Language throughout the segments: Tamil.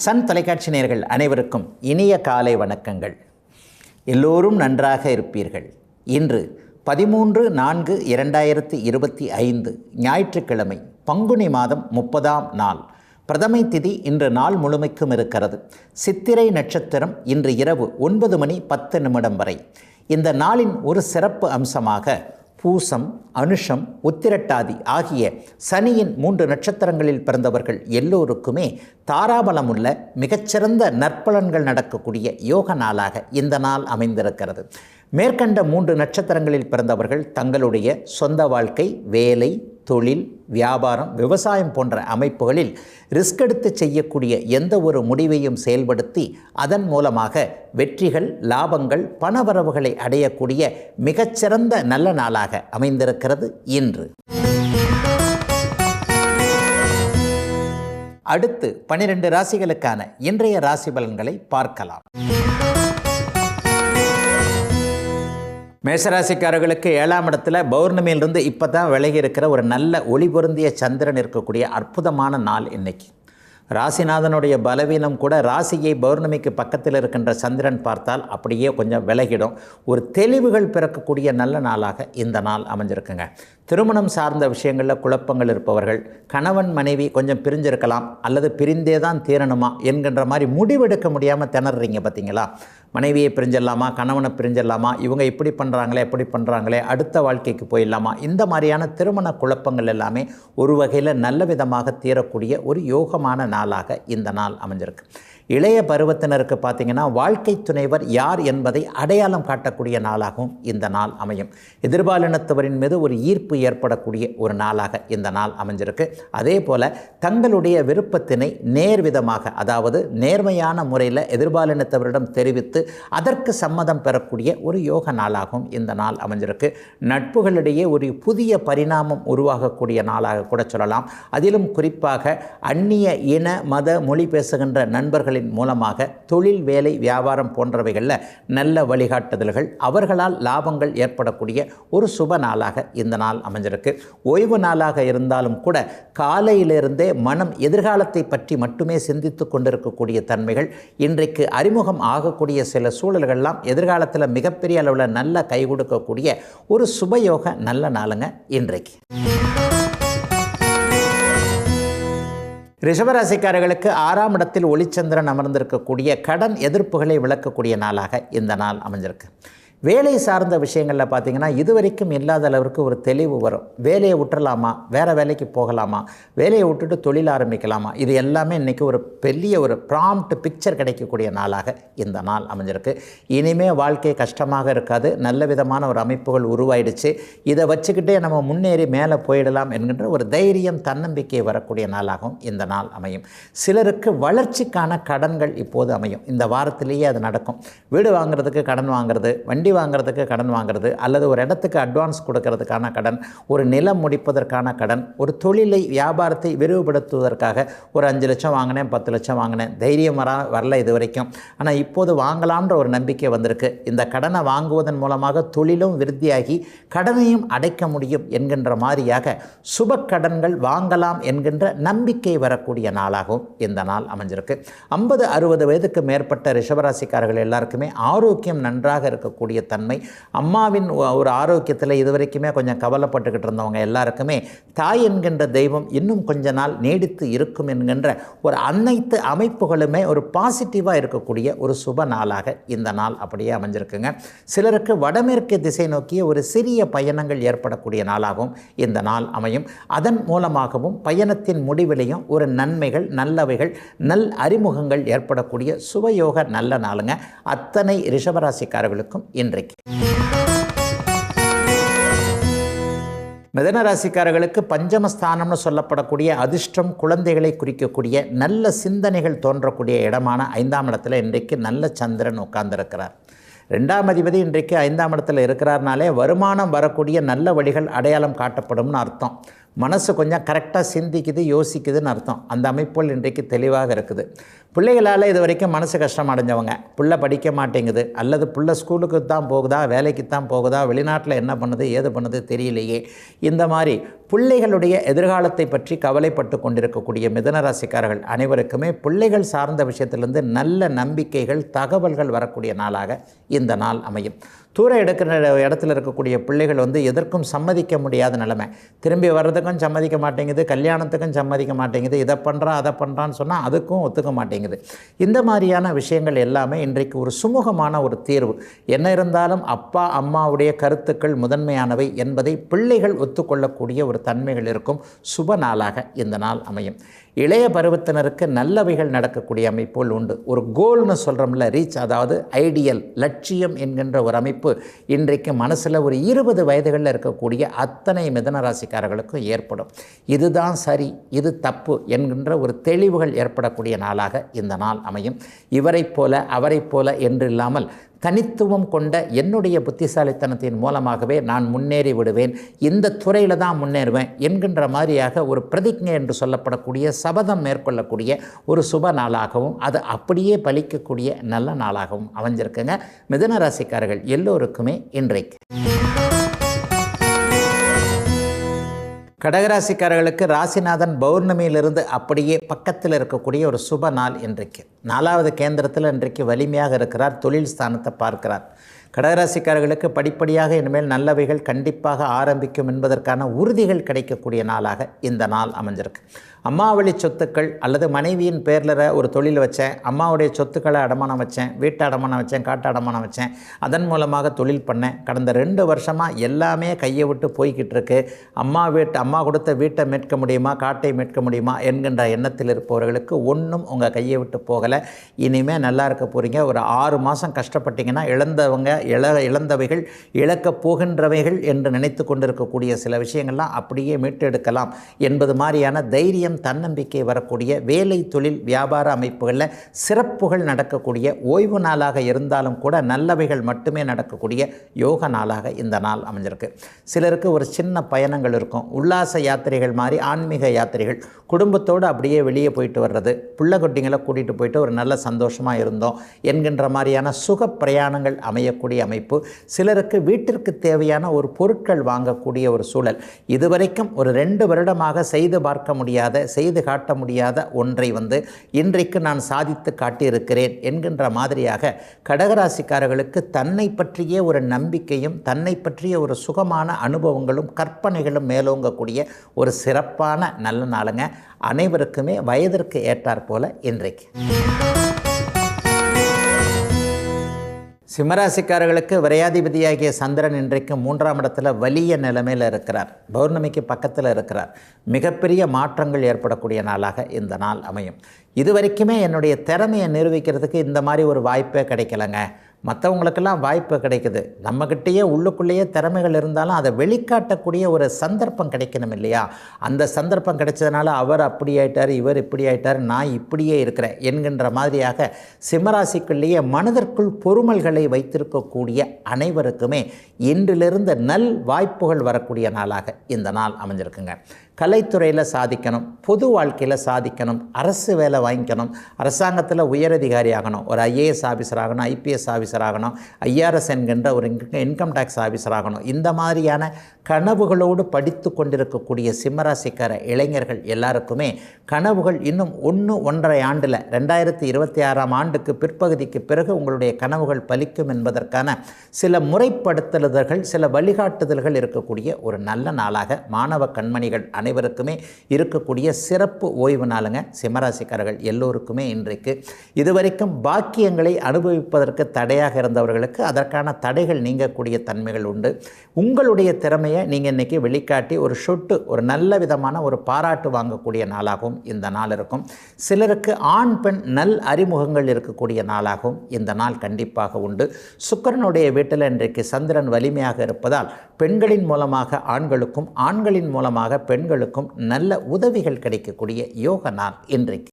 சன் தொலைக்காட்சி நேயர்கள் அனைவருக்கும் இனிய காலை வணக்கங்கள். எல்லோரும் நன்றாக இருப்பீர்கள். இன்று 13/4/2025 ஞாயிற்றுக்கிழமை, பங்குனி மாதம் 30ஆம் நாள். பிரதமை திதி இன்று நாள் முழுமைக்கும் இருக்கிறது. சித்திரை நட்சத்திரம் இன்று இரவு 9:10 வரை. இந்த நாளின் ஒரு சிறப்பு அம்சமாக பூசம், அனுஷம், உத்திரட்டாதி ஆகிய சனியின் 3 நட்சத்திரங்களில் பிறந்தவர்கள் எல்லோருக்குமே தாராபலமுள்ள மிகச்சிறந்த நற்பலன்கள் நடக்கக்கூடிய யோக நாளாக இந்த நாள் அமைந்திருக்கிறது. மேற்கண்ட 3 நட்சத்திரங்களில் பிறந்தவர்கள் தங்களுடைய சொந்த வாழ்க்கை, வேலை, தொழில், வியாபாரம், விவசாயம் போன்ற அமைப்புகளில் ரிஸ்க் எடுத்து செய்யக்கூடிய எந்த ஒரு முடிவையும் செயல்படுத்தி அதன் மூலமாக வெற்றிகள், லாபங்கள், பணவரவுகளை அடையக்கூடிய மிகச்சிறந்த நல்ல நாளாக அமைந்திருக்கிறது இன்று. அடுத்து 12 ராசிகளுக்கான இன்றைய ராசி பலன்களை பார்க்கலாம். மேஷராசிக்காரர்களுக்கு 7ஆம் இடத்துல பௌர்ணமியிலிருந்து இப்போ தான் விலகி இருக்கிற ஒரு நல்ல ஒளி பொருந்திய சந்திரன் இருக்கக்கூடிய அற்புதமான நாள் இன்னைக்கு. ராசிநாதனுடைய பலவீனம் கூட ராசியை பௌர்ணமிக்கு பக்கத்தில் இருக்கின்ற சந்திரன் பார்த்தால் அப்படியே கொஞ்சம் விலகிடும். ஒரு தெளிவுகள் பிறக்கக்கூடிய நல்ல நாளாக இந்த நாள் அமைஞ்சிருக்குங்க. திருமணம் சார்ந்த விஷயங்களில் குழப்பங்கள் இருப்பவர்கள், கணவன் மனைவி கொஞ்சம் பிரிஞ்சிருக்கலாம் அல்லது பிரிந்தே தான் தீரணுமா என்கின்ற மாதிரி முடிவெடுக்க முடியாமல் திணறீங்க பார்த்தீங்களா? மனைவியை பிரிஞ்சிடலாமா, கணவனை பிரிஞ்சிடலாமா, இவங்க இப்படி பண்ணுறாங்களே எப்படி பண்ணுறாங்களே, அடுத்த வாழ்க்கைக்கு போயிடலாமா, இந்த மாதிரியான திருமண குழப்பங்கள் எல்லாமே ஒரு வகையில் நல்ல விதமாக தீரக்கூடிய ஒரு யோகமான நாளாக இந்த நாள் அமைஞ்சிருக்கு. இளைய பருவத்தினருக்கு பார்த்திங்கன்னா வாழ்க்கை துணைவர் யார் என்பதை அடையாளம் காட்டக்கூடிய நாளாகவும் இந்த நாள் அமையும். எதிர்பாலினத்தவரின் மீது ஒரு ஈர்ப்பு ஏற்படக்கூடிய ஒரு நாளாக இந்த நாள் அமைஞ்சிருக்கு. அதே போல் தங்களுடைய விருப்பத்தினை நேர்விதமாக, அதாவது நேர்மையான முறையில் எதிர்பாலினத்தவரிடம் தெரிவித்து அதற்கு சம்மதம் பெறக்கூடிய ஒரு யோக நாளாகவும் இந்த நாள் அமைஞ்சிருக்கு. நட்புகளிடையே ஒரு புதிய பரிணாமம் உருவாகக்கூடிய நாளாக கூட சொல்லலாம். அதிலும் குறிப்பாக அந்நிய இன, மத, மொழி பேசுகின்ற நண்பர்களின் மூலமாக தொழில், வேலை, வியாபாரம் போன்றவைகளில் நல்ல வழிகாட்டுதல்கள், அவர்களால் லாபங்கள் ஏற்படக்கூடிய ஒரு சுப நாளாக இந்த நாள் அமைஞ்சிருக்கு. ஓய்வு நாளாக இருந்தாலும் கூட காலையிலிருந்தே மனம் எதிர்காலத்தை பற்றி மட்டுமே சிந்தித்து கொண்டிருக்கக்கூடிய தன்மைகள் இன்றைக்கு அறிமுகம் ஆகக்கூடிய சில சூழல்கள்லாம் எதிர்காலத்தில் மிகப்பெரிய அளவில் நல்ல கை கொடுக்கக்கூடிய ஒரு சுபயோக நல்ல நாளுங்க இன்றைக்கு. ரிஷபராசிக்காரர்களுக்கு 6ஆம் இடத்தில் ஒளிச்சந்திரன் அமர்ந்திருக்கக்கூடிய கடன் எதிர்ப்புகளை விளக்கக்கூடிய நாளாக இந்த நாள் அமைஞ்சிருக்கு. வேலை சார்ந்த விஷயங்களில் பார்த்திங்கன்னா இதுவரைக்கும் இல்லாத அளவிற்கு ஒரு தெளிவு வரும். வேலையை விட்டுறலாமா, வேறு வேலைக்கு போகலாமா, வேலையை விட்டுட்டு தொழில் ஆரம்பிக்கலாமா, இது எல்லாமே இன்றைக்கி ஒரு பெரிய ஒரு ப்ராம்ப்ட் பிக்சர் கிடைக்கக்கூடிய நாளாக இந்த நாள் அமைஞ்சிருக்கு. இனிமேல் வாழ்க்கை கஷ்டமாக இருக்காது, நல்ல விதமான ஒரு அமைப்புகள் உருவாயிடுச்சு, இதை வச்சுக்கிட்டே நம்ம முன்னேறி மேலே போயிடலாம் என்கின்ற ஒரு தைரியம், தன்னம்பிக்கை வரக்கூடிய நாளாகவும் இந்த நாள் அமையும். சிலருக்கு வளர்ச்சிக்கான கடன்கள் இப்போது அமையும். இந்த வாரத்திலேயே அது நடக்கும். வீடு வாங்குறதுக்கு கடன் வாங்குறது, வண்டி வாங்குறதுக்கு கடன் வாங்குறது, அல்லது ஒரு இடத்துக்கு அட்வான்ஸ் கொடுக்கறதுக்கான கடன், ஒரு நிலம் முடிப்பதற்கான கடன், ஒரு வியாபாரத்தை விரிவுபடுத்துவதற்காக ஒரு 5 லட்சம் வாங்கினேன், 10 லட்சம் வாங்கினேன், தைரியம் வரல இது வரைக்கும், ஆனால் இப்போது வாங்கலாம்ன்ற ஒரு நம்பிக்கை வந்திருக்கு. இந்த கடனை வாங்குவதன் மூலமாக தொழிலும் விருத்தியாகி கடனையும் அடைக்க முடியும் என்கின்ற மாதிரியாக சுப கடன்கள் வாங்கலாம் என்கின்ற நம்பிக்கை வரக்கூடிய நாளாகவும் இந்த நாள் அமைஞ்சிருக்கு. 50-60 வயதுக்கு மேற்பட்ட ரிஷபராசிக்காரர்கள் எல்லாருக்குமே ஆரோக்கியம் நன்றாக இருக்கக்கூடிய தன்மை, அம்மாவின் ஒரு ஆரோக்கியத்தில் இதுவரைக்குமே கொஞ்சம் கவலைப்பட்டுக்கிட்டு இருந்தவங்க எல்லாருக்குமே தாய் என்கின்ற தெய்வம் இன்னும் கொஞ்ச நாள் நீடித்து இருக்கும் என்கின்ற ஒரு அனைத்து அமைப்புகளுமே ஒரு பாசிட்டிவாக இருக்கக்கூடிய ஒரு சுப நாளாக இந்த நாள் அப்படியே அமைஞ்சிருக்குங்க. சிலருக்கு வடமேற்கு திசை நோக்கிய ஒரு சிறிய பயணங்கள் ஏற்படக்கூடிய நாளாகவும் இந்த நாள் அமையும். அதன் மூலமாகவும் பயணத்தின் முடிவிலையும் ஒரு நன்மைகள், நல்லவைகள், நல் அறிமுகங்கள் ஏற்படக்கூடிய சுபயோக நல்ல நாளுங்க அத்தனை ரிஷபராசிக்காரர்களுக்கும் இன்றைக்கு. மிதுன ராசிக்காரர்களுக்கு பஞ்சமஸ்தானம்னு சொல்லப்படக்கூடிய அதிர்ஷ்டம், குழந்தைகளை குறிக்கக்கூடிய நல்ல சிந்தனைகள் தோன்றக்கூடிய இடமான 5ஆம் இடத்துல இன்றைக்கு நல்ல சந்திரன் உட்கார்ந்திருக்கிறார். 2ஆம் அதிபதி இன்றைக்கு 5ஆம் இடத்துல இருக்கிறார்னாலே வருமானம் வரக்கூடிய நல்ல வழிகள் அடையாளம் காட்டப்படும்னு அர்த்தம். மனசு கொஞ்சம் கரெக்டாக சிந்திக்குது, யோசிக்குதுன்னு அர்த்தம். அந்த அமைப்புகள் இன்றைக்கு தெளிவாக இருக்குது. பிள்ளைகளால் இது வரைக்கும் மனசு கஷ்டம் அடைஞ்சவங்க, பிள்ளை படிக்க மாட்டேங்குது, அல்லது பிள்ளை ஸ்கூலுக்கு தான் போகுதா, வேலைக்கு தான் போகுதா, வெளிநாட்டில் என்ன பண்ணுது ஏது பண்ணுது தெரியலையே, இந்த மாதிரி பிள்ளைகளுடைய எதிர்காலத்தை பற்றி கவலைப்பட்டு கொண்டிருக்கக்கூடிய மிதுன ராசிக்காரர்கள் அனைவருக்குமே பிள்ளைகள் சார்ந்த விஷயத்திலிருந்து நல்ல நம்பிக்கைகள், தகவல்கள் வரக்கூடிய நாளாக இந்த நாள் அமையும். தூர எடுக்கிற இடத்துல இருக்கக்கூடிய பிள்ளைகள் எதற்கும் சம்மதிக்க முடியாத நிலைமை, திரும்பி வர்றதுக்கும் சம்மதிக்க மாட்டேங்குது, கல்யாணத்துக்கும் சம்மதிக்க மாட்டேங்குது, இதை பண்ணுறான் அதை பண்ணுறான்னு சொன்னால் அதுக்கும் ஒத்துக்க மாட்டேங்குது. இந்த மாதிரியான விஷயங்கள் எல்லாமே இன்றைக்கு ஒரு சுமூகமான ஒரு தீர்வு. என்ன இருந்தாலும் அப்பா அம்மாவுடைய கருத்துக்கள் முதன்மையானவை என்பதை பிள்ளைகள் ஒத்துக்கொள்ளக்கூடிய ஒரு தன்மைகள் இருக்கும் சுப நாளாக இந்த நாள் அமையும். இளைய பருவத்தினருக்கு நல்லவைகள் நடக்கக்கூடிய அமைப்புகள் உண்டு. ஒரு கோல்னு சொல்கிறோம்ல, ரீச், அதாவது ஐடியல், லட்சியம் என்கின்ற ஒரு அமைப்பு இன்றைக்கு மனசில் ஒரு 20 வயதுகளில் இருக்கக்கூடிய அத்தனை மிதுன ராசிக்காரர்களுக்கும் ஏற்படும். இதுதான் சரி, இது தப்பு என்கின்ற ஒரு தெளிவுகள் ஏற்படக்கூடிய நாளாக இந்த நாள் அமையும். இவரைப் போல அவரைப் போல என்று இல்லாமல் தனித்துவம் கொண்ட என்னுடைய புத்திசாலித்தனத்தின் மூலமாகவே நான் முன்னேறி விடுவேன், இந்த துறையில் தான் முன்னேறுவேன் என்கின்ற மாதிரியாக ஒரு பிரதிஜை என்று சொல்லப்படக்கூடிய சபதம் மேற்கொள்ளக்கூடிய ஒரு சுப நாளாகவும் அது அப்படியே பலிக்கக்கூடிய நல்ல நாளாகவும் அமைஞ்சிருக்குங்க. மிதுன ராசிக்காரர்கள் எல்லோருக்குமே இன்றைக்கு. கடகராசிக்காரர்களுக்கு ராசிநாதன் பௌர்ணமியிலிருந்து அப்படியே பக்கத்தில் இருக்கக்கூடிய ஒரு சுப நாள் இன்றைக்கு. 4வது கேந்திரத்தில் இன்றைக்கு வலிமையாக இருக்கிறார், தொழில் ஸ்தானத்தை பார்க்கிறார். கடகராசிக்காரர்களுக்கு படிப்படியாக இனிமேல் நல்லவைகள் கண்டிப்பாக ஆரம்பிக்கும் என்பதற்கான உறுதிகள் கிடைக்கக்கூடிய நாளாக இந்த நாள் அமைஞ்சிருக்கு. அம்மாவளி சொத்துக்கள் அல்லது மனைவியின் பேரில் ஒரு தொழில் வச்சேன், அம்மாவுடைய சொத்துக்களை அடமானம் வச்சேன், வீட்டை அடமானம் வச்சேன், காட்டு அடமானம் வச்சேன், அதன் மூலமாக தொழில் பண்ணேன், கடந்த 2 வருஷமாக எல்லாமே கையை விட்டு போய்கிட்டு இருக்கு, அம்மா கொடுத்த வீட்டை மீட்க முடியுமா, காட்டை மீட்க முடியுமா என்கின்ற எண்ணத்தில் இருப்பவர்களுக்கு ஒன்றும் உங்கள் கையை விட்டு போகலை. இனிமேல் நல்லா இருக்க போகிறீங்க. ஒரு 6 மாதம் கஷ்டப்பட்டீங்கன்னா இழந்தவைகள் இழக்கப் போகின்றவைகள் என்று நினைத்து கொண்டிருக்கக்கூடிய சில விஷயங்கள்லாம் அப்படியே மீட்டெடுக்கலாம் என்பது மாதிரியான தைரியம், தன்னம்பிக்கை வரக்கூடிய வேலை, தொழில், வியாபார அமைப்புகளில் சிறப்புகள் நடக்கக்கூடிய, ஓய்வு நாளாக இருந்தாலும் கூட நல்லவைகள் மட்டுமே நடக்கக்கூடிய யோக நாளாக இந்த நாள் அமைஞ்சிருக்கு. சிலருக்கு ஒரு சின்ன பயணங்கள் இருக்கும், உல்லாச யாத்திரைகள் மாதிரி ஆன்மீக யாத்திரைகள், குடும்பத்தோடு அப்படியே வெளியே போயிட்டு வர்றது, பிள்ளை குட்டிங்களை கூட்டிகிட்டு போயிட்டு ஒரு நல்ல சந்தோஷமாக இருந்தோம் என்கின்ற மாதிரியான சுக பிரயாணங்கள் அமையக்கூடிய அமைப்பு. சிலருக்கு வீட்டிற்கு தேவையான ஒரு பொருட்கள் வாங்கக்கூடிய ஒரு சூழல், இதுவரைக்கும் ஒரு 2 வருடமாக செய்து பார்க்க முடியாத, செய்து காட்ட முடியாத ஒன்றை இன்றைக்கு நான் சாதித்து காட்டியிருக்கிறேன் என்கின்ற மாதிரியாக கடகராசிக்காரர்களுக்கு தன்னை பற்றிய ஒரு நம்பிக்கையும், தன்னை பற்றிய ஒரு சுகமான அனுபவங்களும் கற்பனைகளும் மேலோங்கக்கூடிய ஒரு சிறப்பான நல்ல நாளுங்க. அனைவருக்குமே வயதிற்கு ஏற்றாற் போல இன்றைக்கு. சிம்மராசிக்காரர்களுக்கு விரையாதிபதியாகிய சந்திரன் இன்றைக்கு 3ஆம் இடத்துல வலிய நிலைமையில் இருக்கிறார், பௌர்ணமிக்கு பக்கத்தில் இருக்கிறார். மிகப்பெரிய மாற்றங்கள் ஏற்படக்கூடிய நாளாக இந்த நாள் அமையும். இதுவரைக்குமே என்னுடைய திறமையை நிரூபிக்கிறதுக்கு இந்த மாதிரி ஒரு வாய்ப்பே கிடைக்கலங்க, மற்றவங்களுக்கெல்லாம் வாய்ப்பு கிடைக்குது, நம்மக்கிட்டேயே உள்ளுக்குள்ளேயே திறமைகள் இருந்தாலும் அதை வெளிக்காட்டக்கூடிய ஒரு சந்தர்ப்பம் கிடைக்கணும் இல்லையா, அந்த சந்தர்ப்பம் கிடைச்சதுனால அவர் அப்படி ஆயிட்டார், இவர் இப்படி ஆயிட்டார், நான் இப்படியே இருக்கிறேன் என்கின்ற மாதிரியாக சிம்மராசிக்குள்ளேயே மனதிற்குள் பொறுமல்களை வைத்திருக்கக்கூடிய அனைவருக்குமே இன்றிலிருந்து நல் வாய்ப்புகள் வரக்கூடிய நாளாக இந்த நாள் அமைஞ்சிருக்குங்க. கலைத்துறையில் சாதிக்கணும், பொது வாழ்க்கையில் சாதிக்கணும், அரசு வேலை வாங்கிக்கணும், அரசாங்கத்தில் உயரதிகாரி ஆகணும், ஒரு IAS ஆஃபீஸர் ஆகணும், IPS ஆஃபீஸர் ஆகணும், IRS என்கின்ற ஒரு இன்கம் டேக்ஸ் ஆஃபீஸர் ஆகணும், இந்த மாதிரியான கனவுகளோடு படித்து கொண்டிருக்கக்கூடிய சிம்மராசிக்கார இளைஞர்கள் எல்லாருக்குமே கனவுகள் இன்னும் 1-1.5 ஆண்டில் 2026ஆம் ஆண்டுக்கு பிற்பகுதிக்கு பிறகு உங்களுடைய கனவுகள் பலிக்கும் என்பதற்கான சில முறைப்படுத்தல்கள், சில வழிகாட்டுதல்கள் இருக்கக்கூடிய ஒரு நல்ல நாளாக மாணவ கண்மணிகள் அனைவருக்குமே இருக்கக்கூடிய சிறப்பு ஓய்வு நாளுங்க. சிம்மராசிக்காரர்கள் எல்லோருக்குமே இன்றைக்கு இதுவரைக்கும் பாக்கியங்களை அனுபவிப்பதற்கு தடையாக இருந்தவர்களுக்கு அதற்கான தடைகள் நீங்கக்கூடிய தன்மைகள் உண்டு. உங்களுடைய திறமையை நீங்கள் இன்றைக்கி வெளிக்காட்டி ஒரு நல்ல விதமான ஒரு பாராட்டு வாங்கக்கூடிய நாளாகவும் இந்த நாள் இருக்கும். சிலருக்கு ஆண் பெண் நல் அறிமுகங்கள் இருக்கக்கூடிய நாளாகவும் இந்த நாள் கண்டிப்பாக உண்டு. சுக்கிரனுடைய வீட்டில் இன்றைக்கு சந்திரன் வலிமையாக இருப்பதால் பெண்களின் மூலமாக ஆண்களுக்கும், ஆண்களின் மூலமாக பெண்களுக்கும் நல்ல உதவிகள் கிடைக்கக்கூடிய யோக நாள் இன்றைக்கு.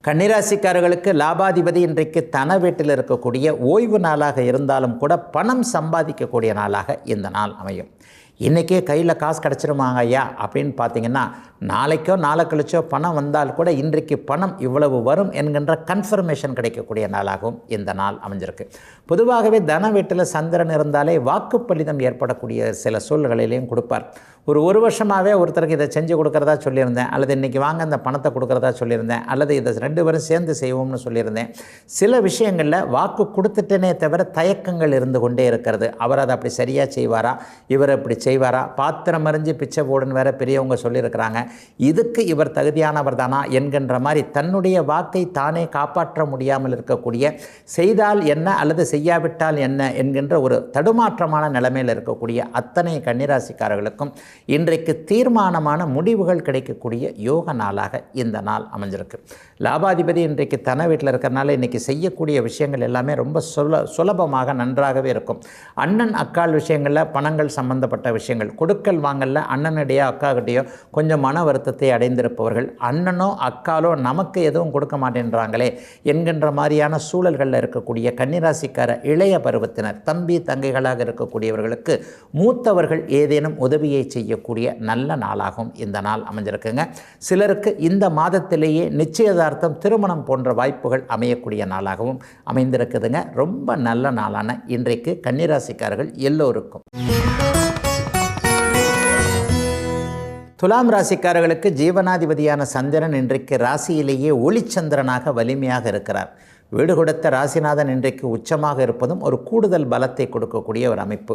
கன்னிராசிக்காரர்களுக்கு லாபாதிபதி இன்றைக்கு தன வீட்டில் இருக்கக்கூடிய ஓய்வு நாளாக இருந்தாலும் கூட பணம் சம்பாதிக்கக்கூடிய நாளாக இந்த நாள் அமையும். இன்றைக்கே கையில் காசு கிடச்சிருமாங்க ஐயா அப்படின்னு பார்த்தீங்கன்னா, நாளைக்கோ நாளை கழிச்சோ பணம் வந்தால் கூட இன்றைக்கு பணம் இவ்வளவு வரும் என்கின்ற கன்ஃபர்மேஷன் கிடைக்கக்கூடிய நாளாகவும் இந்த நாள் அமைஞ்சிருக்கு. பொதுவாகவே தன வீட்டில் சந்திரன் இருந்தாலே வாக்குப்பளிதம் ஏற்படக்கூடிய சில சூழ்நிலையிலையும் கொடுப்பார். ஒரு வருஷமாகவே ஒருத்தருக்கு இதை செஞ்சு கொடுக்குறதா சொல்லியிருந்தேன், அல்லது இன்றைக்கி வாங்க அந்த பணத்தை கொடுக்குறதா சொல்லியிருந்தேன், அல்லது இதை 2 பேரும் சேர்ந்து செய்வோம்னு சொல்லியிருந்தேன். சில விஷயங்களில் வாக்கு கொடுத்துட்டேனே தவிர தயக்கங்கள் இருந்து கொண்டே இருக்கிறது. அவர் அதை அப்படி சரியாக செய்வாரா, இவர் அப்படி செய்வாரா, பாத்திரம் அறிஞ்சு பிச்சை போடுன்னு வேற பெரியவங்க சொல்லியிருக்கிறாங்க, இதுக்கு இவர் தகுதியானவர் தானா என்கின்ற மாதிரி தன்னுடைய வாக்கை தானே காப்பாற்ற முடியாமல் இருக்கக்கூடிய, செய்தால் என்ன அல்லது செய்யாவிட்டால் என்ன என்கின்ற ஒரு தடுமாற்றமான நிலைமையில் இருக்கக்கூடிய அத்தனை கன்னிராசிக்காரர்களுக்கும் இன்றைக்கு தீர்மானமான முடிவுகள் கிடைக்கக்கூடிய யோக நாளாக இந்த நாள் அமைஞ்சிருக்கு. லாபாதிபதி இன்றைக்கு தன வீட்டில் இருக்கிறனால இன்றைக்கி செய்யக்கூடிய விஷயங்கள் எல்லாமே ரொம்ப சுலபமாக நன்றாகவே இருக்கும். அண்ணன் அக்கால் விஷயங்களில் பணங்கள் சம்பந்தப்பட்ட விஷயங்கள், கொடுக்கல் வாங்கல அண்ணனுடையோ அக்காக்கிட்டையோ கொஞ்சம் மன வருத்தத்தை அடைந்திருப்பவர்கள், அண்ணனோ அக்காலோ நமக்கு எதுவும் கொடுக்க மாட்டேன்றாங்களே என்கின்ற மாதிரியான சூழல்களில் இருக்கக்கூடிய கன்னிராசிக்கார இளைய பருவத்தினர், தம்பி தங்கைகளாக இருக்கக்கூடியவர்களுக்கு மூத்தவர்கள் ஏதேனும் உதவியை செய்யக்கூடிய நல்ல நாளாகவும் இந்த நாள் அமைஞ்சிருக்குங்க. சிலருக்கு இந்த மாதத்திலேயே நிச்சயதார்த்தம், திருமணம் போன்ற வாய்ப்புகள் அமையக்கூடிய நாளாகவும் அமைந்திருக்குதுங்க. ரொம்ப நல்ல நாளான இன்றைக்கு கன்னிராசிக்காரர்கள் எல்லோருக்கும். துலாம் ராசிக்காரர்களுக்கு ஜீவனாதிபதியான சந்திரன் இன்றைக்கு ராசியிலேயே ஒளிச்சந்திரனாக வலிமையாக இருக்கிறார். வீடு கொடுத்த ராசிநாதன் இன்றைக்கு உச்சமாக இருப்பதும் ஒரு கூடுதல் பலத்தை கொடுக்கக்கூடிய ஒரு அமைப்பு.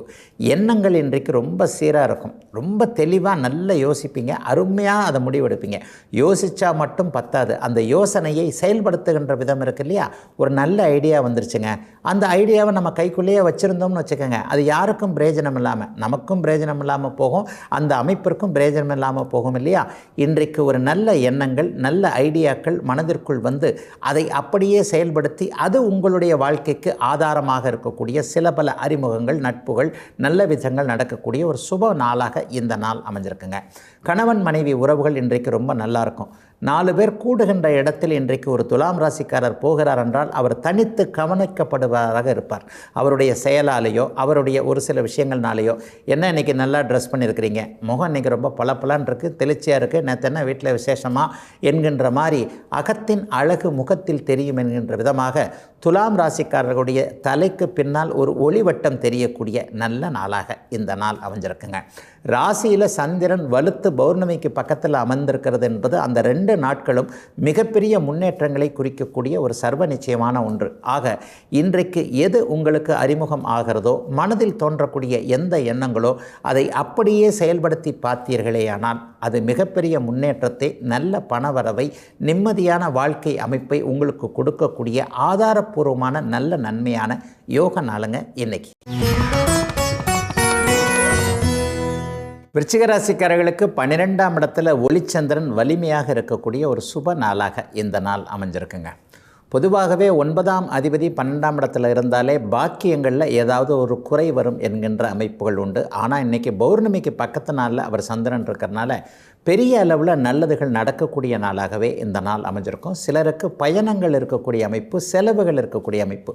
எண்ணங்கள் இன்றைக்கு ரொம்ப சீராக இருக்கும். ரொம்ப தெளிவாக நல்லா யோசிப்பீங்க, அருமையாக அதை முடிவெடுப்பீங்க. யோசித்தா மட்டும் பத்தாது, அந்த யோசனையை செயல்படுத்துகின்ற விதம் இருக்கு இல்லையா. ஒரு நல்ல ஐடியா வந்துருச்சுங்க, அந்த ஐடியாவை நம்ம கைக்குள்ளேயே வச்சுருந்தோம்னு வச்சுக்கோங்க, அது யாருக்கும் பிரயோஜனம் இல்லாமல், நமக்கும் பிரயோஜனம் இல்லாமல் போகும், அந்த அமைப்பிற்கும் பிரயோஜனம் இல்லாமல் போகும் இல்லையா. இன்றைக்கு ஒரு நல்ல எண்ணங்கள், நல்ல ஐடியாக்கள் மனதிற்குள் வந்து அதை அப்படியே செயல்படுத்தி அது உங்களுடைய வாழ்க்கைக்கு ஆதாரமாக இருக்கக்கூடிய சில பல அறிமுகங்கள், நட்புகள், நல்ல விதங்கள் நடக்கக்கூடிய ஒரு சுப நாளாக இந்த நாள் அமைஞ்சிருக்குங்க. கணவன் மனைவி உறவுகள் இன்றைக்கு ரொம்ப நல்லா இருக்கும். 4 பேர் கூடுகின்ற இடத்தில் இன்றைக்கு ஒரு துலாம் ராசிக்காரர் போகிறார் என்றால் அவர் தனித்து கவனிக்கப்படுவதாக இருப்பார். அவருடைய செயலாலேயோ அவருடைய ஒரு சில விஷயங்கள்னாலேயோ, என்ன இன்றைக்கி நல்லா ட்ரெஸ் பண்ணியிருக்கிறீங்க, முகம் இன்றைக்கி ரொம்ப பளபளன்னு இருக்குது, தெளிச்சியாக இருக்குது, நேற்று என்ன வீட்டில் விசேஷமாக என்கின்ற மாதிரி அகத்தின் அழகு முகத்தில் தெரியும் என்கின்ற விதமாக துலாம் ராசிக்காரர்களுடைய தலைக்கு பின்னால் ஒரு ஒளிவட்டம் தெரியக்கூடிய நல்ல நாளாக இந்த நாள் அமைஞ்சிருக்குங்க. ராசியில் சந்திரன் வலுத்து பௌர்ணமிக்கு பக்கத்தில் அமர்ந்திருக்கிறது என்பது அந்த 2 நாட்களும் மிகப்பெரிய முன்னேற்றங்களை குறிக்கக்கூடிய ஒரு சர்வ நிச்சயமான ஒன்று. ஆக இன்றைக்கு எது உங்களுக்கு அறிமுகம் ஆகிறதோ, மனதில் தோன்றக்கூடிய எந்த எண்ணங்களோ அதை அப்படியே செயல்படுத்தி பார்த்தீர்களேயானால் அது மிகப்பெரிய முன்னேற்றத்தை, நல்ல பணவரவை, நிம்மதியான வாழ்க்கை அமைப்பை உங்களுக்கு கொடுக்கக்கூடிய ஆதாரப்பூர்வமான நல்ல நன்மையான யோக நாளுங்க இன்னைக்கு. விருச்சிக ராசிக்காரர்களுக்கு 12ஆம் இடத்துல ஒளிச்சந்திரன் வலிமையாக இருக்கக்கூடிய ஒரு சுப நாளாக இந்த நாள் அமைஞ்சிருக்குங்க. பொதுவாகவே 9ஆம் அதிபதி 12ஆம் இடத்துல இருந்தாலே பாக்கியங்களில் ஏதாவது ஒரு குறை வரும் என்கின்ற அமைப்புகள் உண்டு. ஆனால் இன்றைக்கி பௌர்ணமிக்கு பக்கத்து நாளில் அவர் சந்திரன் இருக்கிறனால பெரிய அளவில் நல்லதுகள் நடக்கக்கூடிய நாளாகவே இந்த நாள் அமைஞ்சிருக்கும். சிலருக்கு பயணங்கள் இருக்கக்கூடிய அமைப்பு, செலவுகள் இருக்கக்கூடிய அமைப்பு,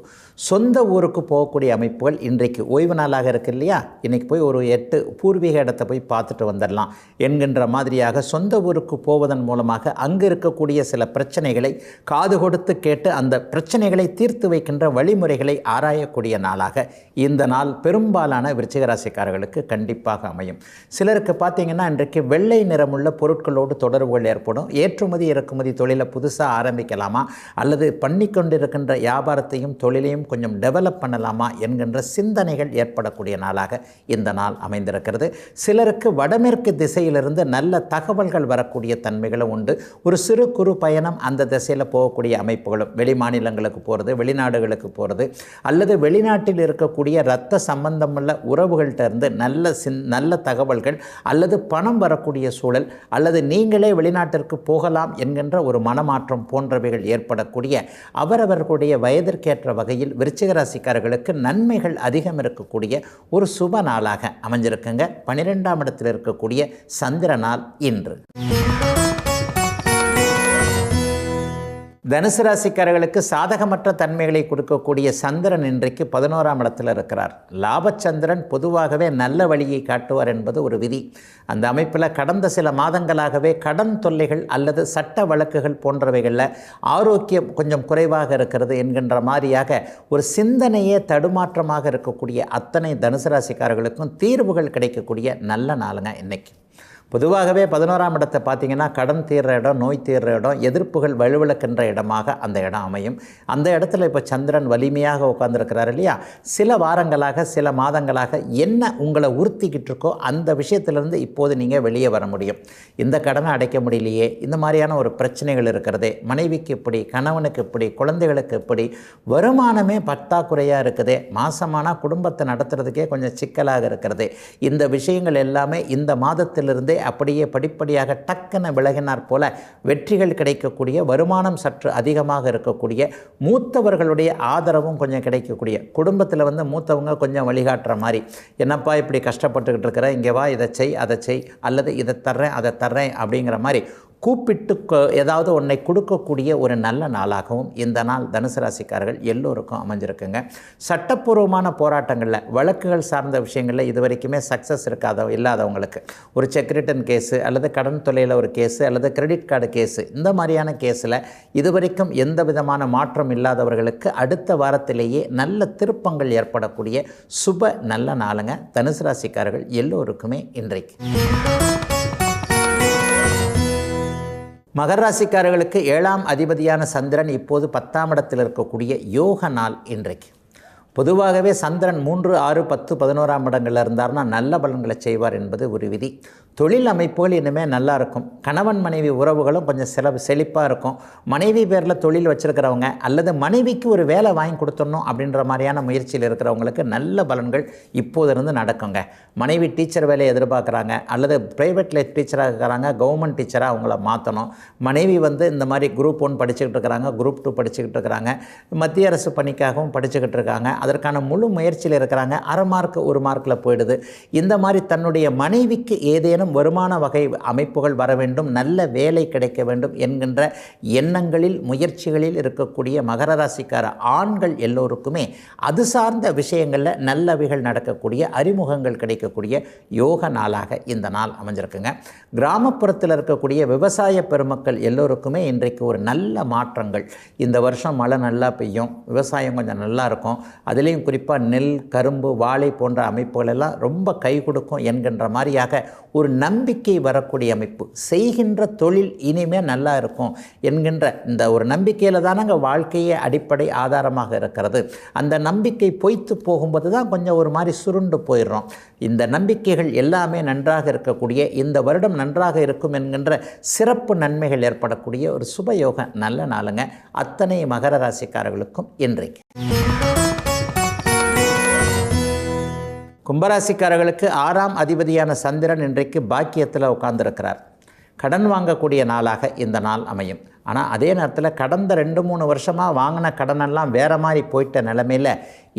சொந்த ஊருக்கு போகக்கூடிய அமைப்புகள் இன்றைக்கு ஓய்வு நாளாக இருக்குது இல்லையா. இன்றைக்கி போய் ஒரு 8 பூர்வீக இடத்தை போய் பார்த்துட்டு வந்துடலாம் என்கின்ற மாதிரியாக சொந்த ஊருக்கு போவதன் மூலமாக அங்கு இருக்கக்கூடிய சில பிரச்சனைகளை காது கொடுத்து கேட்டு அந்த பிரச்சனைகளை தீர்த்து வைக்கின்ற வழிமுறைகளை ஆராயக்கூடிய நாளாக இந்த நாள் பெரும்பாலான விருச்சிக ராசிக்காரர்களுக்கு கண்டிப்பாக அமையும். சிலருக்கு பார்த்தீங்கன்னா இன்றைக்கு வெள்ளை நிறமுள்ள பொருட்களோடு தொடர்புகள் ஏற்படும். ஏற்றுமதி இறக்குமதி தொழிலை புதுசாக ஆரம்பிக்கலாமா, அல்லது பண்ணி கொண்டிருக்கின்ற வியாபாரத்தையும் தொழிலையும் கொஞ்சம் டெவலப் பண்ணலாமா என்கின்ற சிந்தனைகள் ஏற்படக்கூடிய நாளாக இந்த நாள் அமைந்திருக்கிறது. சிலருக்கு வடமேற்கு திசையிலிருந்து நல்ல தகவல்கள் வரக்கூடிய தன்மைகளும் உண்டு. ஒரு சிறு குறு பயணம் அந்த திசையில் போகக்கூடிய அமைப்புகளும், வெளி மாநிலங்களுக்கு போகிறது, வெளிநாடுகளுக்கு போகிறது, அல்லது வெளிநாட்டில் இருக்கக்கூடிய இரத்த சம்பந்தமுள்ள உறவுகள்கிட்ட இருந்து நல்ல தகவல்கள் அல்லது பணம் வரக்கூடிய சூழல், அல்லது நீங்களே வெளிநாட்டிற்கு போகலாம் என்கின்ற ஒரு மனமாற்றம் போன்றவைகள் ஏற்படக்கூடிய அவரவர்களுடைய வயதிற்கேற்ற வகையில் விருச்சிக ராசிக்காரர்களுக்கு நன்மைகள் அதிகம் இருக்கக்கூடிய ஒரு சுப நாளாக அமைஞ்சிருக்குங்க. 12ஆம் இடத்தில் இருக்கக்கூடிய சந்திர நாள் இன்று. தனுசு ராசிக்காரர்களுக்கு சாதகமற்ற தன்மைகளை கொடுக்கக்கூடிய சந்திரன் இன்றைக்கு 11ஆம் இடத்தில் இருக்கிறார். லாபச்சந்திரன் பொதுவாகவே நல்ல வழியை காட்டுவார் என்பது ஒரு விதி. அந்த அமைப்பில் கடந்த சில மாதங்களாகவே கடன் தொல்லைகள் அல்லது சட்ட வழக்குகள் போன்றவைகளில் ஆரோக்கியம் கொஞ்சம் குறைவாக இருக்கிறது என்கின்ற மாதிரியாக ஒரு சிந்தனையே தடுமாற்றமாக இருக்கக்கூடிய அத்தனை தனுசு ராசிக்காரர்களுக்கும் தீர்வுகள் கிடைக்கக்கூடிய நல்ல நாளுங்க இன்னைக்கு. பொதுவாகவே 11ஆம் இடத்தை பார்த்திங்கன்னா கடன் தீர்ற இடம், நோய் தீர்ற இடம், எதிர்ப்புகள் வலுவிழக்கின்ற இடமாக அந்த இடம் அமையும். அந்த இடத்துல இப்போ சந்திரன் வலிமையாக உட்கார்ந்துருக்கிறார் இல்லையா? சில வாரங்களாக சில மாதங்களாக என்ன உங்களை உறுத்திக்கிட்டு இருக்கோ அந்த விஷயத்திலிருந்து இப்போது நீங்கள் வெளியே வர முடியும். இந்த கடனை அடைக்க முடியலையே, இந்த மாதிரியான ஒரு பிரச்சனைகள் இருக்கிறதே, மனைவிக்கு இப்படி, கணவனுக்கு இப்படி, குழந்தைகளுக்கு இப்படி, வருமானமே பற்றாக்குறையாக இருக்குதே, மாசமானால் குடும்பத்தை நடத்துறதுக்கே கொஞ்சம் சிக்கலாக இருக்கிறதே, இந்த விஷயங்கள் எல்லாமே இந்த மாதத்திலிருந்தே அப்படியே படிப்படியாக டக்குன்னு விலகினார் போல வெற்றிகள் கிடைக்கக்கூடிய, வருமானம் சற்று அதிகமாக இருக்கக்கூடிய, மூத்தவர்களுடைய ஆதரவும் கொஞ்சம் கிடைக்கக்கூடிய, குடும்பத்தில் மூத்தவங்க கொஞ்சம் வழிகாட்டுற மாதிரி, என்னப்பா இப்படி கஷ்டப்பட்டுக்கிட்டு இருக்கிற, இங்கே வா, இதை செய் அதை செய், அல்லது இதை தர்றேன் அதை தர்றேன் அப்படிங்கிற மாதிரி கூப்பிட்டு ஏதாவது ஒன்றை கொடுக்கக்கூடிய ஒரு நல்ல நாளாகவும் இந்த நாள் தனுசு ராசிக்காரர்கள் எல்லோருக்கும் அமைஞ்சிருக்குங்க. சட்டப்பூர்வமான போராட்டங்களில், வழக்குகள் சார்ந்த விஷயங்களில் இது வரைக்குமே சக்ஸஸ் இல்லாதவங்களுக்கு, ஒரு செக் ரிட்டன் கேஸு அல்லது கடன் தொல்லையில் ஒரு கேஸு அல்லது கிரெடிட் கார்டு கேஸு, இந்த மாதிரியான கேஸில் இதுவரைக்கும் எந்த விதமான மாற்றம் இல்லாதவர்களுக்கு அடுத்த வாரத்திலேயே நல்ல திருப்பங்கள் ஏற்படக்கூடிய சுப நல்ல நாளுங்க தனுசு ராசிக்காரர்கள் எல்லோருக்குமே இன்றைக்கு. மகர ராசிக்காரர்களுக்கு 7ஆம் அதிபதியான சந்திரன் இப்போது 10ஆம் இடத்தில் இருக்கக்கூடிய யோக நாள் இன்றைக்கு. பொதுவாகவே சந்திரன் 3, 6, 10, 11ஆம் இடங்களில் இருந்தார்னா நல்ல பலன்களை செய்வார் என்பது ஒரு விதி. தொழில் அமைப்புகள் இனிமேல் நல்லா இருக்கும். கணவன் மனைவி உறவுகளும் கொஞ்சம் செழிப்பாக இருக்கும். மனைவி பேரில் தொழில் வச்சுருக்கிறவங்க அல்லது மனைவிக்கு ஒரு வேலை வாங்கி கொடுத்துடணும் அப்படின்ற மாதிரியான முயற்சியில் இருக்கிறவங்களுக்கு நல்ல பலன்கள் இப்போதிருந்து நடக்குங்க. மனைவி டீச்சர் வேலையை எதிர்பார்க்குறாங்க அல்லது ப்ரைவேட்டில் டீச்சராக இருக்கிறாங்க, கவர்மெண்ட் டீச்சராக அவங்கள மாற்றணும். மனைவி இந்த மாதிரி குரூப் 1 படிச்சுக்கிட்டு இருக்கிறாங்க, குரூப் 2 படிச்சுக்கிட்டு இருக்கிறாங்க, மத்திய அரசு பணிக்காகவும் படிச்சுக்கிட்டு இருக்காங்க, அதற்கான முழு முயற்சியில் இருக்கிறாங்க. அரை மார்க் 1 மார்க்கில் போயிடுது. இந்த மாதிரி தன்னுடைய மனைவிக்கு ஏதேனும் வருமான வகை அமைப்புகள் வர வேண்டும், நல்ல வேலை கிடைக்க வேண்டும் என்கின்ற எண்ணங்களில் முயற்சிகளில் இருக்கக்கூடிய மகர ராசிக்கார ஆண்கள் எல்லோருக்குமே அது சார்ந்த விஷயங்களில் நல்லவைகள் நடக்கக்கூடிய, அறிமுகங்கள் கிடைக்கக்கூடிய யோக நாளாக இந்த நாள் அமைஞ்சிருக்குங்க. கிராமப்புறத்தில் இருக்கக்கூடிய விவசாய பெருமக்கள் எல்லோருக்குமே இன்றைக்கு ஒரு நல்ல மாற்றங்கள். இந்த வருஷம் மழை நல்லா பெய்யும், விவசாயம் கொஞ்சம் நல்லா இருக்கும், அதுலேயும் குறிப்பாக நெல், கரும்பு, வாழை போன்ற அமைப்புகள் எல்லாம் ரொம்ப கை கொடுக்கும் என்கின்ற மாதிரியாக ஒரு நம்பிக்கை வரக்கூடிய அமைப்பு. செய்கின்ற தொழில் இனிமேல் நல்லா இருக்கும் என்கின்ற இந்த ஒரு நம்பிக்கையில் தானங்க வாழ்க்கையே அடிப்படை ஆதாரமாக இருக்கிறது. அந்த நம்பிக்கை பொய்த்து போகும்போது தான் கொஞ்சம் ஒரு மாதிரி சுருண்டு போயிடுறோம். இந்த நம்பிக்கைகள் எல்லாமே நன்றாக இருக்கக்கூடிய, இந்த வருடம் நன்றாக இருக்கும் என்கின்ற சிறப்பு நன்மைகள் ஏற்படக்கூடிய ஒரு சுபயோக நல்ல நாளுங்க அத்தனை மகர ராசிக்காரர்களுக்கும் இன்றைக்கு. கும்பராசிக்காரர்களுக்கு 6ஆம் அதிபதியான சந்திரன் இன்றைக்கு பாக்கியத்தில் உட்கார்ந்துருக்கிறார். கடன் வாங்கக்கூடிய நாளாக இந்த நாள் அமையும். ஆனால் அதே நேரத்தில் கடந்த 2-3 வருஷமாக வாங்கின கடனெல்லாம் வேறு மாதிரி போயிட்ட நிலைமையில்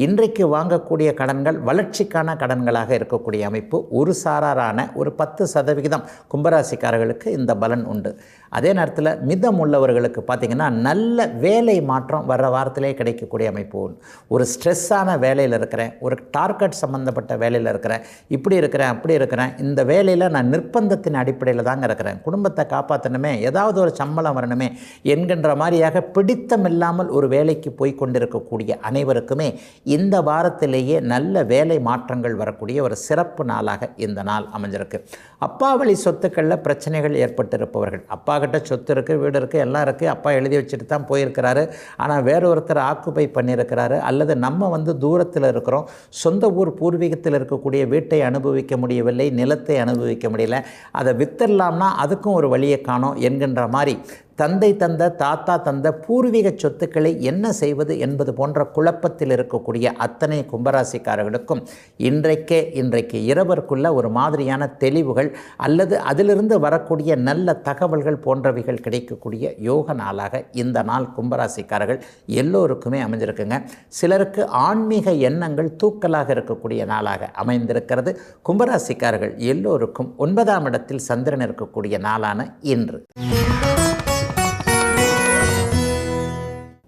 இன்றைக்கு வாங்கக்கூடிய கடன்கள் வளர்ச்சிக்கான கடன்களாக இருக்கக்கூடிய அமைப்பு. ஒரு சாராரான ஒரு 10% கும்பராசிக்காரர்களுக்கு இந்த பலன் உண்டு. அதே நேரத்தில் மிதம் உள்ளவர்களுக்கு பார்த்திங்கன்னா நல்ல வேலை மாற்றம் வர்ற வாரத்திலே கிடைக்கக்கூடிய அமைப்பு உண்டு. ஒரு ஸ்ட்ரெஸ்ஸான வேலையில் இருக்கிறேன், ஒரு டார்கெட் சம்மந்தப்பட்ட வேலையில் இருக்கிறேன், இப்படி இருக்கிறேன் அப்படி இருக்கிறேன், இந்த வேலையில் நான் நிர்பந்தத்தின் அடிப்படையில் தாங்க இருக்கிறேன், குடும்பத்தை காப்பாற்றணுமே, ஏதாவது ஒரு சம்பளம் வரணுமே என்கின்ற மாதிரியாக பிடித்தமில்லாமல் ஒரு வேலைக்கு போய் கொண்டிருக்கக்கூடிய அனைவருக்குமே இந்த வாரத்திலேயே நல்ல வேலை மாற்றங்கள் வரக்கூடிய ஒரு சிறப்பு நாளாக இந்த நாள் அமைஞ்சிருக்கு. அப்பா வழி சொத்துக்களில் பிரச்சனைகள் ஏற்பட்டிருப்பவர்கள், அப்பா கிட்ட சொத்து இருக்குது, வீடு இருக்குது, எல்லாம் இருக்குது, அப்பா எழுதி வச்சுட்டு தான் போயிருக்கிறாரு, ஆனால் வேற ஒருத்தர் ஆக்குபை பண்ணியிருக்கிறாரு, அல்லது நம்ம தூரத்தில் இருக்கிறோம், சொந்த ஊர் பூர்வீகத்தில் இருக்கக்கூடிய வீட்டை அனுபவிக்க முடியவில்லை, நிலத்தை அனுபவிக்க முடியல, அதை வித்தரலாம்னா அதுக்கும் ஒரு வழியை காணோம் என்கின்ற மாதிரி தந்தை தந்த தாத்தா தந்த பூர்வீக சொத்துக்களை என்ன செய்வது என்பது போன்ற குழப்பத்தில் இருக்கக்கூடிய அத்தனை கும்பராசிக்காரர்களுக்கும் இன்றைக்கு இரவருக்குள்ள ஒரு மாதிரியான தெளிவுகள் அல்லது அதிலிருந்து வரக்கூடிய நல்ல தகவல்கள் போன்றவைகள் கிடைக்கக்கூடிய யோக நாளாக இந்த நாள் கும்பராசிக்காரர்கள் எல்லோருக்குமே அமைஞ்சிருக்குங்க. சிலருக்கு ஆன்மீக எண்ணங்கள் தூக்கலாக இருக்கக்கூடிய நாளாக அமைந்திருக்கிறது. கும்பராசிக்காரர்கள் எல்லோருக்கும் 9ஆம் இடத்தில் சந்திரன் இருக்கக்கூடிய நாளான இன்று.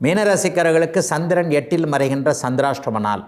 மீனராசிக்காரர்களுக்கு சந்திரன் 8ல் மறைகின்ற சந்திராஷ்டம நாள்.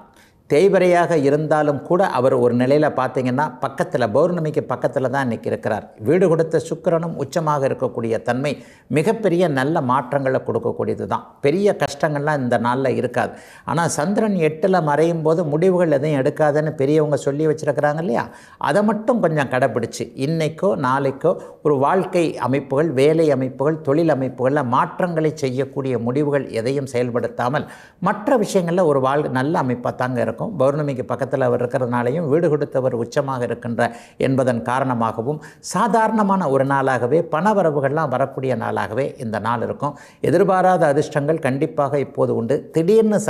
தேய்பிரையாக இருந்தாலும் கூட அவர் ஒரு நிலையில் பார்த்தீங்கன்னா பக்கத்தில் பௌர்ணமிக்கு பக்கத்தில் தான் இன்றைக்கி இருக்கிறார். வீடு கொடுத்த சுக்கிரனும் உச்சமாக இருக்கக்கூடிய தன்மை மிகப்பெரிய நல்ல மாற்றங்களை கொடுக்கக்கூடியது தான். பெரிய கஷ்டங்கள்லாம் இந்த நாளில் இருக்காது. ஆனால் சந்திரன் 8ல் மறையும் போது முடிவுகள் எதையும் எடுக்காதுன்னு பெரியவங்க சொல்லி வச்சுருக்கிறாங்க இல்லையா, அதை மட்டும் கொஞ்சம் கடைப்பிடிச்சு இன்றைக்கோ நாளைக்கோ ஒரு வாழ்க்கை அமைப்புகள், வேலை அமைப்புகள், தொழில் அமைப்புகளில் மாற்றங்களை செய்யக்கூடிய முடிவுகள் எதையும் செயல்படுத்தாமல் மற்ற விஷயங்களில் ஒரு நல்ல அமைப்பாக தாங்க இருக்கும். பௌர்ணமிக்கு பக்கத்தில் அவர் இருக்கிறதுனாலையும் வீடு கொடுத்தவர் உச்சமாக இருக்கின்ற என்பதன் காரணமாகவும் சாதாரணமான ஒரு நாளாகவே பணவரவுகள்லாம் வரக்கூடிய நாளாகவே இந்த நாள் இருக்கும். எதிர்பாராத அதிர்ஷ்டங்கள் கண்டிப்பாக இப்போது உண்டு. திடீர்னு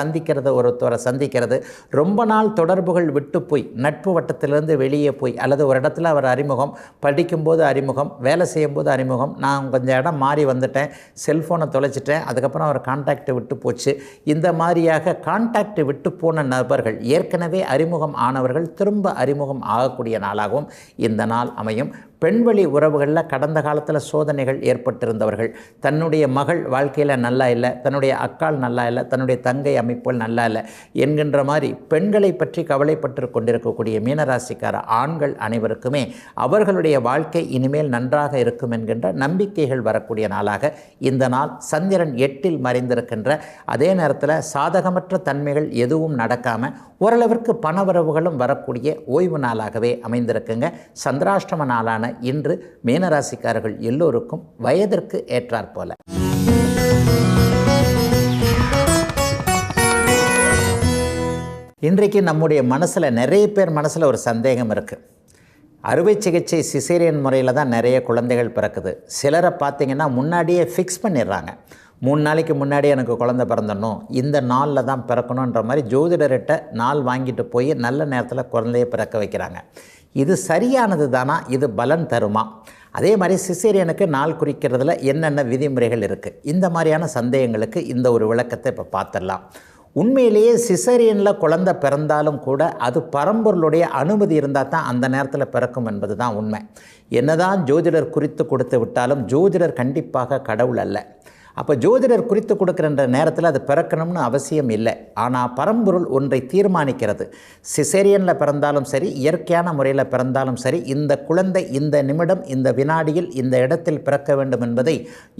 ஒருத்தரை சந்திக்கிறது, ரொம்ப நாள் தொடர்புகள் விட்டு போய் நட்பு வட்டத்திலிருந்து வெளியே போய் அல்லது ஒரு இடத்துல அவர் அறிமுகம், படிக்கும்போது அறிமுகம், வேலை செய்யும்போது அறிமுகம், நான் கொஞ்சம் இடம் மாறி வந்துட்டேன், செல்ஃபோனை தொலைச்சிட்டேன், அதுக்கப்புறம் அவர் கான்டாக்டை விட்டு போச்சு. இந்த மாதிரியாக கான்டாக்ட் விட்டு போன நபர்கள், ஏற்கனவே அறிமுகம் ஆனவர்கள் திரும்ப அறிமுகம் ஆகக்கூடிய நாளாகவும் இந்த நாள் அமையும். பெண்வழி உறவுகளில் கடந்த காலத்தில் சோதனைகள் ஏற்பட்டிருந்தவர்கள், தன்னுடைய மகள் வாழ்க்கையில் நல்லா இல்லை, தன்னுடைய அக்காள் நல்லா இல்லை, தன்னுடைய தங்கை அமைப்புகள் நல்லா இல்லை என்கின்ற மாதிரி பெண்களை பற்றி கவலைப்பட்டு கொண்டிருக்கக்கூடிய மீனராசிக்கார ஆண்கள் அனைவருக்குமே அவர்களுடைய வாழ்க்கை இனிமேல் நன்றாக இருக்கும் என்கின்ற நம்பிக்கைகள் வரக்கூடிய நாளாக இந்த நாள். சந்திரன் 8ல் மறைந்திருக்கின்ற அதே நேரத்தில் சாதகமற்ற தன்மைகள் எதுவும் நடக்காமல் ஓரளவிற்கு பணவரவுகளும் வரக்கூடிய ஓய்வு நாளாகவே அமைந்திருக்குங்க. சந்திராஷ்டம நாளான இன்று மீனராசிக்காரர்கள் எல்லோருக்கும் வயதிற்கு ஏற்றாற்போல. இன்றைக்கு நம்முடைய மனசில் நிறைய பேர் மனசில் ஒரு சந்தேகம் இருக்குது. அறுவை சிகிச்சை சிசேரியன் முறையில் தான் நிறைய குழந்தைகள் பிறக்குது. சிலரை பார்த்திங்கன்னா முன்னாடியே ஃபிக்ஸ் பண்ணிடுறாங்க. 3 நாளைக்கு முன்னாடி எனக்கு குழந்தை பிறந்தணும், இந்த நாளில் தான் பிறக்கணுன்ற மாதிரி ஜோதிடர்கிட்ட நாள் வாங்கிட்டு போய் நல்ல நேரத்தில் குழந்தையை பிறக்க வைக்கிறாங்க. இது சரியானது தானா? இது பலன் தருமா? அதே மாதிரி சிசேரியனுக்கு நாள் குறிக்கிறதுல என்னென்ன விதிமுறைகள் இருக்குது? இந்த மாதிரியான சந்தேகங்களுக்கு இந்த ஒரு விளக்கத்தை இப்போ பார்த்துடலாம். உண்மையிலேயே சிசேரியனில் குழந்தை பிறந்தாலும் கூட அது பரம்பொருளுடைய அனுமதி இருந்தால் தான் அந்த நேரத்தில் பிறக்கும் என்பது தான் உண்மை. என்னதான் ஜோதிடர் குறித்து கொடுத்து விட்டாலும் ஜோதிடர் கண்டிப்பாக கடவுள் அல்ல. அப்போ ஜோதிடர் குறித்து கொடுக்குற நேரத்தில் அது பிறக்கணும்னு அவசியம் இல்லை. ஆனால் பரம்பொருள் ஒன்றை தீர்மானிக்கிறது. சிசேரியனில் பிறந்தாலும் சரி, இயற்கையான முறையில் பிறந்தாலும் சரி, இந்த குழந்தை இந்த நிமிடம் இந்த வினாடியில் இந்த இடத்தில் பிறக்க வேண்டும் என்பதை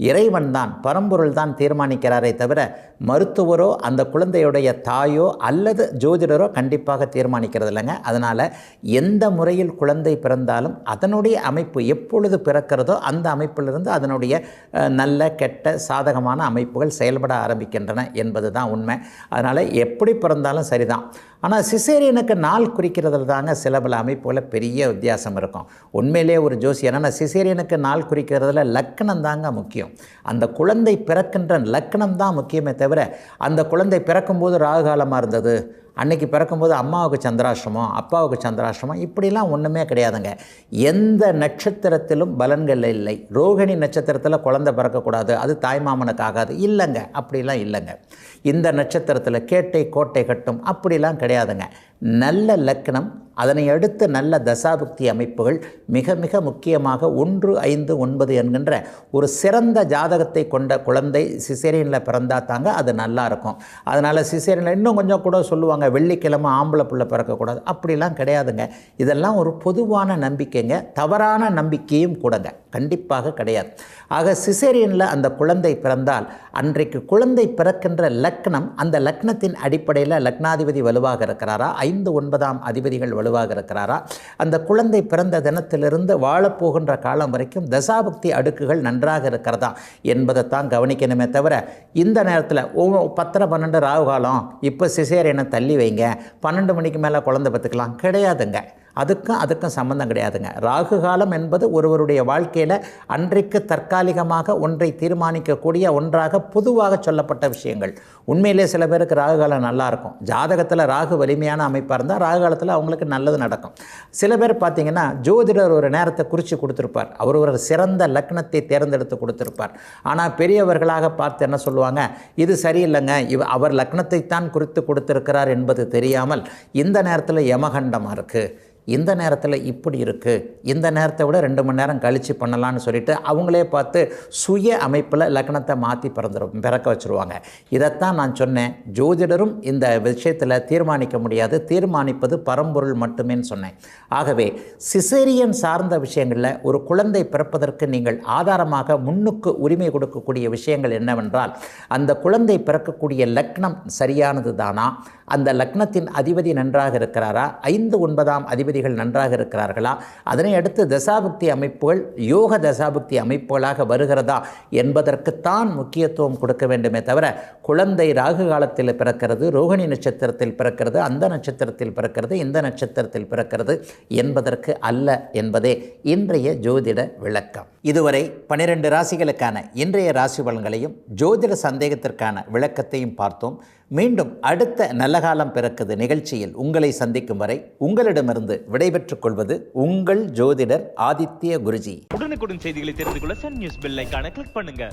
இறைவன் தான், பரம்பொருள் தான் தீர்மானிக்கிறாரே தவிர மருத்துவரோ அந்த குழந்தையுடைய தாயோ அல்லது ஜோதிடரோ கண்டிப்பாக தீர்மானிக்கிறது இல்லைங்க. அதனால் எந்த முறையில் குழந்தை பிறந்தாலும் அதனுடைய அமைப்பு எப்பொழுது பிறக்கிறதோ அந்த அமைப்பிலிருந்து அதனுடைய நல்ல கெட்ட சாதகமான அமைப்புகள் செயல்பட ஆரம்பிக்கின்றன என்பது தான் உண்மை. அதனால் எப்படி பிறந்தாலும் சரிதான். ஆனால் சிசேரியனுக்கு நாள் குறிக்கிறதுல தாங்க சில பல அமைப்புகளில் பெரிய வித்தியாசம் இருக்கும். உண்மையிலே ஒரு ஜோசியர் என்னென்னா சிசேரியனுக்கு நாள் குறிக்கிறதுல லக்கணம் தாங்க முக்கியம். அந்த குழந்தை பிறக்கின்ற லக்கணம் தான் முக்கியமே தவிர அந்த குழந்தை பிறக்கும்போது ராகுகாலமாக இருந்தது, அன்றைக்கி பிறக்கும்போது அம்மாவுக்கு சந்திராஷ்டமம், அப்பாவுக்கு சந்திராஷ்டமம், இப்படிலாம் ஒன்றுமே கிடையாதுங்க. எந்த நட்சத்திரத்திலும் பலன்கள் இல்லை. ரோகிணி நட்சத்திரத்தில் குழந்தை பிறக்கக்கூடாது, அது தாய்மாமனுக்கு ஆகாது, இல்லைங்க, அப்படிலாம் இல்லைங்க. இந்த நட்சத்திரத்தில் கேட்டை கோட்டை கட்டும், அப்படிலாம் கிடையாதுங்க. நல்ல லக்கணம், அதனை அடுத்து நல்ல தசாபுக்தி அமைப்புகள், மிக மிக முக்கியமாக 1, 5, 9 என்கின்ற ஒரு சிறந்த ஜாதகத்தை கொண்ட குழந்தை சிசேரியனில் பிறந்தா தாங்க அது நல்லா இருக்கும். அதனால் சிசேரியனில் இன்னும் கொஞ்சம் கூட சொல்லுவாங்க, வெள்ளிக்கிழமை ஆம்பளை பிள்ளை பிறக்கக்கூடாது, அப்படிலாம் கிடையாதுங்க. இதெல்லாம் ஒரு பொதுவான நம்பிக்கைங்க, தவறான நம்பிக்கையும் கூடங்க, கண்டிப்பாக கிடையாது. ஆக சிசேரியனில் அந்த குழந்தை பிறந்தால் அன்றைக்கு குழந்தை பிறக்கின்ற லக்னம், அந்த லக்னத்தின் அடிப்படையில் லக்னாதிபதி வலுவாக இருக்கிறாரா, 5, 9ஆம் அதிபதிகள் வலுவாக இருக்கிறாரா, அந்த குழந்தை பிறந்த தினத்திலிருந்து வாழப்போகின்ற காலம் வரைக்கும் தசாபக்தி அடுக்குகள் நன்றாக இருக்கிறதா என்பதைத்தான் கவனிக்கணுமே தவிர இந்த நேரத்தில் 10, 12 ராகு காலம், இப்போ சிசேரியனை தள்ளி வைங்க, 12 மணிக்கு மேலே குழந்தை பெற்றுக்கலாம், கிடையாதுங்க. அதுக்கும் சம்பந்தம் கிடையாதுங்க. ராகு காலம் என்பது ஒருவருடைய வாழ்க்கையில் அன்றைக்கு தற்காலிகமாக ஒன்றை தீர்மானிக்கக்கூடிய ஒன்றாக பொதுவாக சொல்லப்பட்ட விஷயங்கள். உண்மையிலே சில பேருக்கு ராகு காலம் நல்லாயிருக்கும், ஜாதகத்தில் ராகு வலிமையான அமைப்பாக இருந்தால் ராகு காலத்தில் அவங்களுக்கு நல்லது நடக்கும். சில பேர் பார்த்திங்கன்னா ஜோதிடர் ஒரு நேரத்தை குறித்து கொடுத்துருப்பார், அவர் ஒரு சிறந்த லக்னத்தை தேர்ந்தெடுத்து கொடுத்துருப்பார். ஆனால் பெரியவர்களாக பார்த்து என்ன சொல்லுவாங்க, இது சரியில்லைங்க, அவர் லக்னத்தை தான் குறித்து கொடுத்துருக்கிறார் என்பது தெரியாமல் இந்த நேரத்தில் யமகண்டமாக இருக்குது, இந்த நேரத்தில் இப்படி இருக்குது, இந்த நேரத்தை விட 2 மணி நேரம் கழித்து பண்ணலான்னு சொல்லிட்டு அவங்களே பார்த்து சுய அமைப்பில் லக்னத்தை மாற்றி பிறக்க வச்சுருவாங்க. இதைத்தான் நான் சொன்னேன், ஜோதிடரும் இந்த விஷயத்தில் தீர்மானிக்க முடியாது, தீர்மானிப்பது பரம்பொருள் மட்டுமேன்னு சொன்னேன். ஆகவே சிசேரியன் சார்ந்த விஷயங்களில் ஒரு குழந்தை பிறப்பதற்கு நீங்கள் ஆதாரமாக முன்னுக்கு உரிமை கொடுக்கக்கூடிய விஷயங்கள் என்னவென்றால், அந்த குழந்தை பிறக்கக்கூடிய லக்னம் சரியானது தானா, அந்த லக்னத்தின் அதிபதி நன்றாக இருக்கிறாரா, 5, 9ஆம் அதிபதிகள் நன்றாக இருக்கிறார்களா, அதனை அடுத்து தசாபுக்தி அமைப்புகள் யோக தசாபுக்தி அமைப்புகளாக வருகிறதா என்பதற்குத்தான் முக்கியத்துவம் கொடுக்க வேண்டுமே தவிர, குழந்தை ராகு காலத்தில் பிறக்கிறது, ரோகிணி நட்சத்திரத்தில் பிறக்கிறது, அந்த நட்சத்திரத்தில் பிறக்கிறது, இந்த நட்சத்திரத்தில் பிறக்கிறது என்பதற்கு அல்ல என்பதே இன்றைய ஜோதிட விளக்கம். இதுவரை 12 ராசிகளுக்கான இன்றைய ராசி பலன்களையும் ஜோதிட சந்தேகத்திற்கான விளக்கத்தையும் பார்த்தோம். மீண்டும் அடுத்த நல்ல காலம் பிறக்குது நிகழ்ச்சியில் உங்களை சந்திக்கும் வரை உங்களிடமிருந்து விடைபெற்றுக் கொள்வது உங்கள் ஜோதிடர் ஆதித்ய குருஜி. உடனுக்குடன் செய்திகளை தெரிந்து கொள்ள சன் நியூஸ் பெல் ஐகானை கிளிக் பண்ணுங்க.